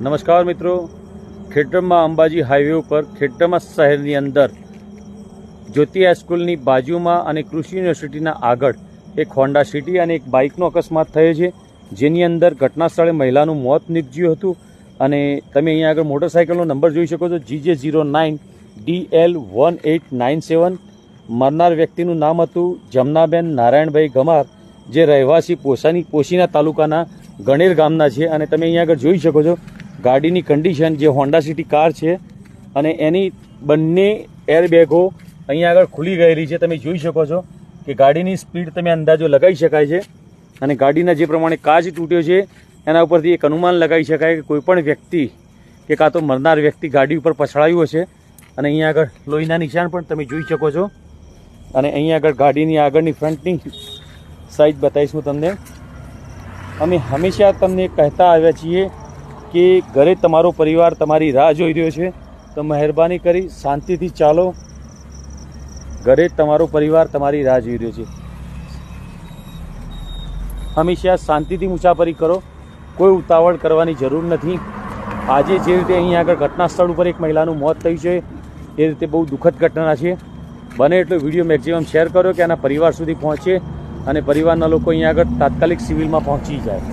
નમસ્કાર મિત્રો, ખેડબ્રહ્મા અંબાજી હાઈવે ઉપર ખેડબ્રહ્મા શહેરની અંદર જ્યોતિ હાઈસ્કૂલની બાજુમાં અને કૃષિ યુનિવર્સિટીના આગળ એક હોન્ડા સિટી અને એક બાઇકનો અકસ્માત થયો છે, જેની અંદર ઘટના સ્થળે મહિલાનું મોત નીપજ્યું હતું. અને તમે અહીંયા આગળ મોટરસાઇકલનો નંબર જોઈ શકો છો, GJ09DL1897. મરનાર વ્યક્તિનું નામ હતું જમનાબેન નારાયણભાઈ ગમાર, જે રહેવાસી પોશીના તાલુકાના ગણેર ગામના છે. અને તમે અહીંયા આગળ જોઈ શકો છો ગાડીની કન્ડિશન, જે હોન્ડા સિટી કાર છે અને એની બંને એરબેગો અહીંયા આગળ ખુલી ગયેલી છે. તમે જોઈ શકો છો કે ગાડીની સ્પીડ તમે અંદાજો લગાવી શકાય છે. અને ગાડીના જે પ્રમાણે કાચ તૂટ્યો છે એના ઉપરથી એક અનુમાન લગાવી શકાય કે કોઈપણ વ્યક્તિ કે કાં તો મરનાર વ્યક્તિ ગાડી ઉપર પછડાયું હશે. અને અહીંયા આગળ લોહીના નિશાન પણ તમે જોઈ શકો છો. અને અહીંયા આગળ ગાડીની આગળની ફ્રન્ટની સાઈડ બતાવીશ હું તમને. અમે હંમેશા તમને કહેતા આવ્યા છીએ કે ઘરે તમારો પરિવાર તમારી રાહ જોઈ રહ્યો છે, તો મહેરબાની કરી શાંતિથી ચાલો. ઘરે તમારો પરિવાર તમારી રાહ જોઈ રહ્યો છે. હંમેશા શાંતિથી મુસાફરી કરો, કોઈ ઉતાવળ કરવાની જરૂર નથી. આજે જે રીતે અહીંયા આગળ ઘટના સ્થળ ઉપર એક મહિલાનું મોત થયું છે, એ રીતે બહુ દુઃખદ ઘટના છે. બને એટલો વિડીયો મેક્સિમમ શેર કરો કે આના પરિવાર સુધી પહોંચે અને પરિવારના લોકો અહીંયા આગળ તાત્કાલિક સિવિલમાં પહોંચી જાય.